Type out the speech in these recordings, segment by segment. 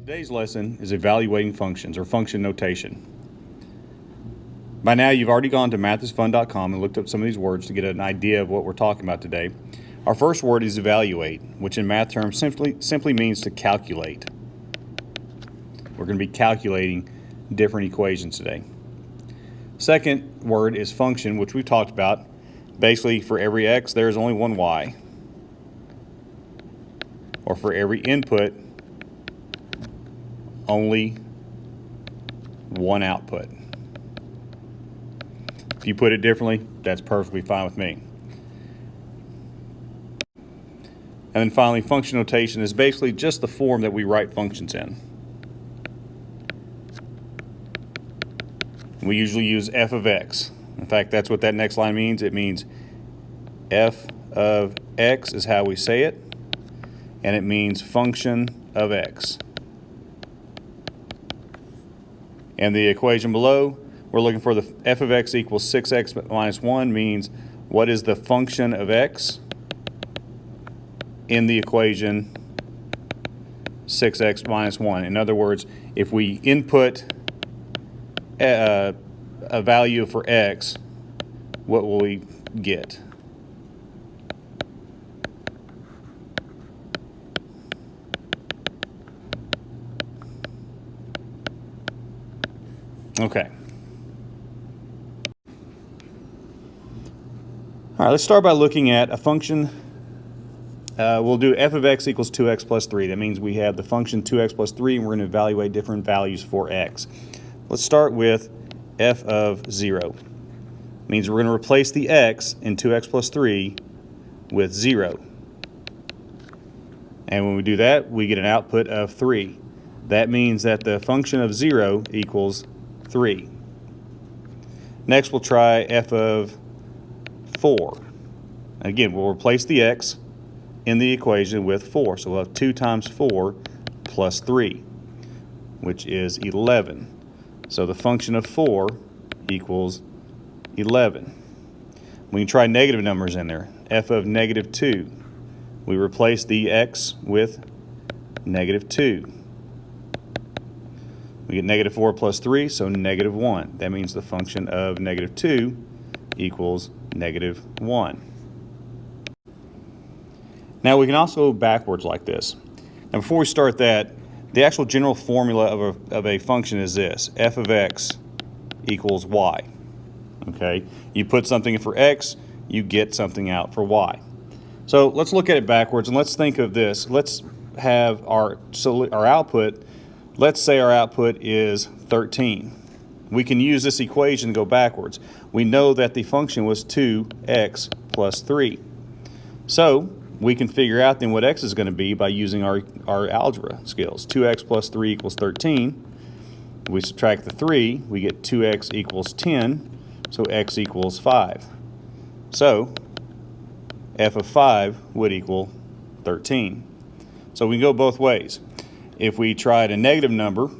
Today's lesson is evaluating functions or function notation. By now you've already gone to mathisfun.com and looked up some of these words to get an idea of what we're talking about today. Our first word is evaluate, which in math terms simply means to calculate. We're going to be calculating different equations today. Second word is function, which we've talked about. Basically, for every x, there is only one y. Or for every input, only one output. If you put it differently, that's perfectly fine with me. And then finally, function notation is basically just the form that we write functions in. We usually use f of x. In fact, that's what that next line means. It means f of x is how we say it, and it means function of x. And the equation below, we're looking for the f of x equals 6x minus 1 means what is the function of x in the equation 6x minus 1. In other words, if we input a value for x, what will we get? Okay. All right, let's start by looking at a function. We'll do f of x equals 2x plus 3. That means we have the function 2x plus 3, and we're going to evaluate different values for x. Let's start with f of 0. It means we're going to replace the x in 2x plus 3 with 0. And when we do that, we get an output of 3. That means that the function of 0 equals 3. Next, we'll try f of 4. Again, we'll replace the x in the equation with 4. So we'll have 2 times 4 plus 3, which is 11. So the function of 4 equals 11. We can try negative numbers in there. F of negative 2. We replace the x with negative 2. We get negative 4 plus 3, so negative 1. That means the function of negative 2 equals negative 1. Now we can also go backwards like this. Now before we start that, the actual general formula of a function is this. F of x equals y. Okay? You put something in for x, you get something out for y. So let's look at it backwards, and let's think of this. Let's have our output. Let's say our output is 13. We can use this equation to go backwards. We know that the function was 2x plus 3. So we can figure out then what x is going to be by using our algebra skills. 2x plus 3 equals 13. We subtract the 3, we get 2x equals 10, so x equals 5. So f of 5 would equal 13. So we can go both ways. If we tried a negative number,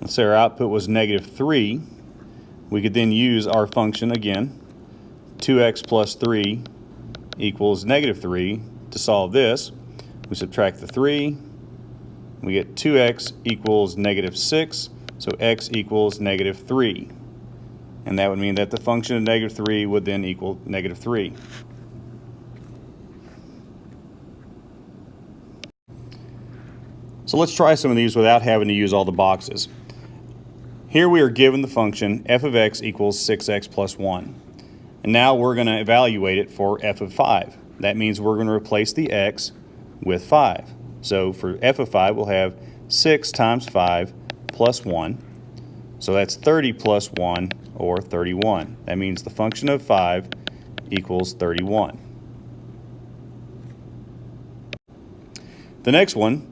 let's say our output was negative 3, we could then use our function again, 2x plus 3 equals negative 3. To solve this, we subtract the 3, we get 2x equals negative 6, so x equals negative 3. And that would mean that the function of negative 3 would then equal negative 3. So let's try some of these without having to use all the boxes. Here we are given the function f of x equals 6x plus 1. And now we're going to evaluate it for f of 5. That means we're going to replace the x with 5. So for f of 5, we'll have 6 times 5 plus 1. So that's 30 plus 1, or 31. That means the function of 5 equals 31. The next one,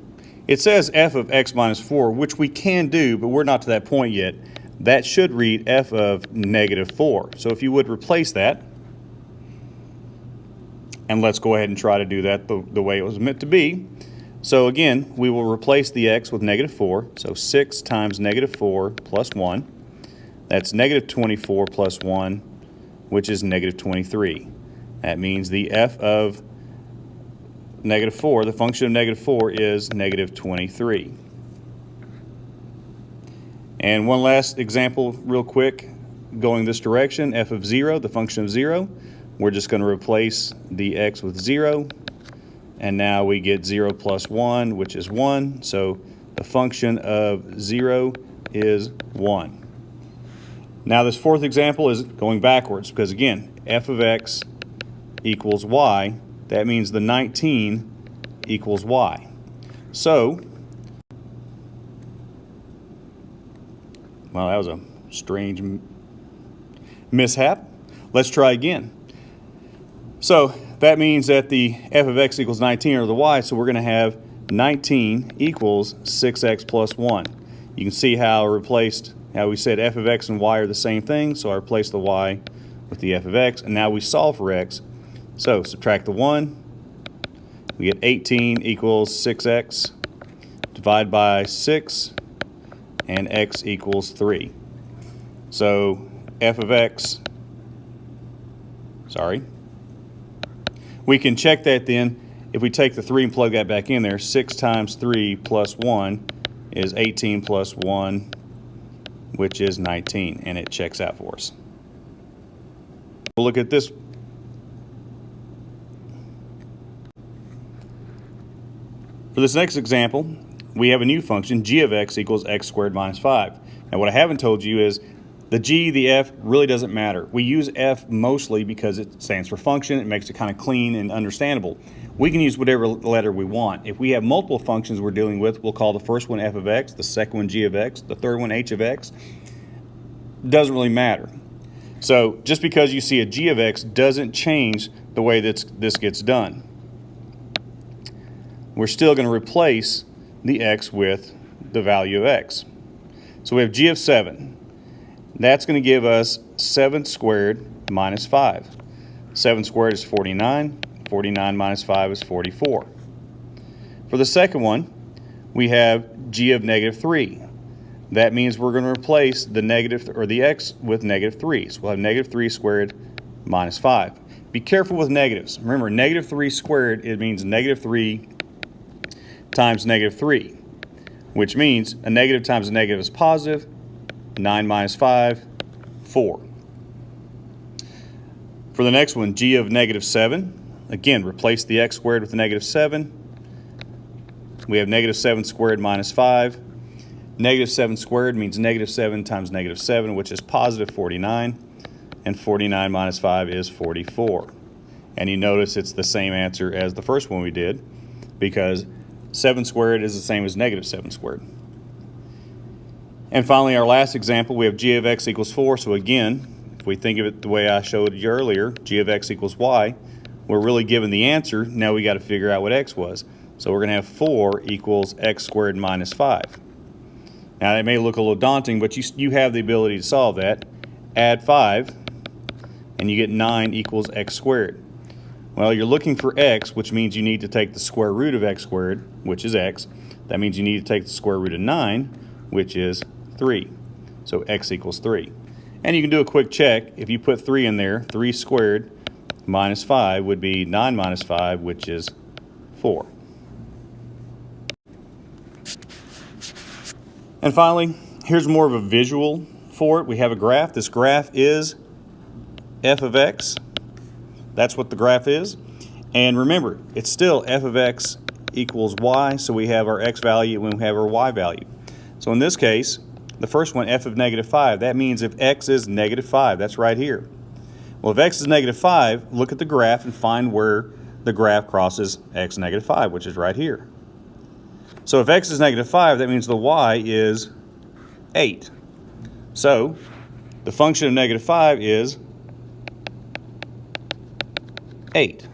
it says f of x minus 4, which we can do, but we're not to that point yet. That should read f of negative 4. So if you would replace that, and let's go ahead and try to do that the way it was meant to be. So again, we will replace the x with negative 4. So 6 times negative 4 plus 1. That's negative 24 plus 1, which is negative 23. That means the f of negative 4, the function of negative 4 is negative 23. And one last example real quick, going this direction, f of 0, the function of 0, we're just going to replace the x with 0, and now we get 0 plus 1, which is 1, so the function of 0 is 1. Now this fourth example is going backwards, because again, f of x equals y, that means the 19 equals y. So, well, that was a strange mishap. Let's try again. So that means that the f of x equals 19 or the y, so we're going to have 19 equals 6x plus 1. You can see how we said f of x and y are the same thing, so I replaced the y with the f of x, and now we solve for x. So subtract the 1, we get 18 equals 6x, divide by 6, and x equals 3. So f of x, we can check that then. If we take the 3 and plug that back in there, 6 times 3 plus 1 is 18 plus 1, which is 19, and it checks out for us. We'll look at this. For this next example, we have a new function, g of x equals x squared minus 5. Now what I haven't told you is the g, the f, really doesn't matter. We use f mostly because it stands for function. It makes it kind of clean and understandable. We can use whatever letter we want. If we have multiple functions we're dealing with, we'll call the first one f of x, the second one g of x, the third one h of x. Doesn't really matter. So just because you see a g of x doesn't change the way that this gets done. We're still going to replace the x with the value of x. So we have g of 7. That's going to give us 7 squared minus 5. 7 squared is 49. 49 minus 5 is 44. For the second one, we have g of negative 3. That means we're going to replace the negative or the x with negative 3. So we'll have negative 3 squared minus 5. Be careful with negatives. Remember, negative 3 squared, it means negative 3 times negative 3, which means a negative times a negative is positive. 9 minus 5, 4. For the next one, g of negative 7. Again, replace the x squared with the negative 7. We have negative 7 squared minus 5. Negative 7 squared means negative 7 times negative 7, which is positive 49. And 49 minus 5 is 44. And you notice it's the same answer as the first one we did, because 7 squared is the same as negative 7 squared. And finally, our last example, we have g of x equals 4. So again, if we think of it the way I showed you earlier, g of x equals y, we're really given the answer. Now we got to figure out what x was. So we're going to have 4 equals x squared minus 5. Now that may look a little daunting, but you have the ability to solve that. Add 5, and you get 9 equals x squared. Well, you're looking for x, which means you need to take the square root of x squared, which is x. That means you need to take the square root of 9, which is 3. So x equals 3. And you can do a quick check. If you put 3 in there, 3 squared minus 5 would be 9 minus 5, which is 4. And finally, here's more of a visual for it. We have a graph. This graph is f of x. That's what the graph is. And remember, it's still f of x equals y, so we have our x value and we have our y value. So in this case, the first one, f of negative 5, that means if x is negative 5, that's right here. Well, if x is negative 5, look at the graph and find where the graph crosses x negative 5, which is right here. So if x is negative 5, that means the y is 8. So the function of negative 5 is 8.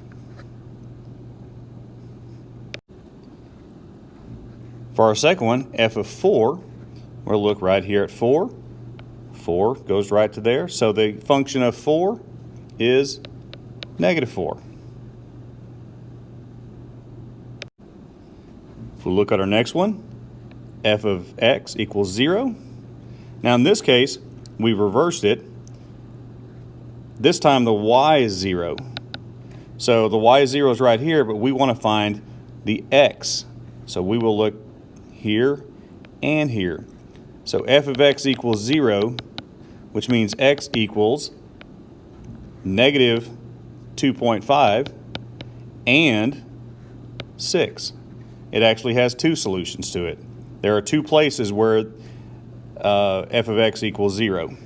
For our second one, f of 4, we'll look right here at 4. 4 goes right to there. So the function of 4 is negative 4. If we look at our next one, f of x equals 0. Now in this case, we reversed it. This time the y is 0. So the y0 is right here, but we want to find the x. So we will look here and here. So f of x equals 0, which means x equals negative 2.5 and 6. It actually has two solutions to it. There are two places where f of x equals 0.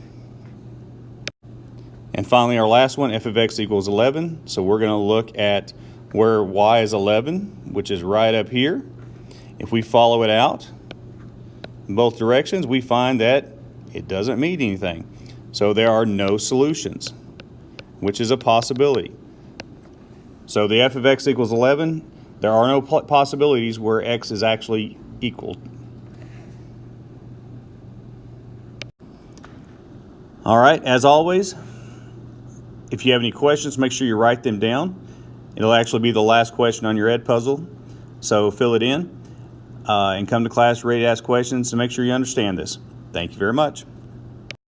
And finally, our last one, f of x equals 11. So we're going to look at where y is 11, which is right up here. If we follow it out in both directions, we find that it doesn't mean anything. So there are no solutions, which is a possibility. So the f of x equals 11, there are no possibilities where x is actually equal. All right, as always, if you have any questions, make sure you write them down. It'll actually be the last question on your Edpuzzle, so fill it in and come to class ready to ask questions to make sure you understand this. Thank you very much.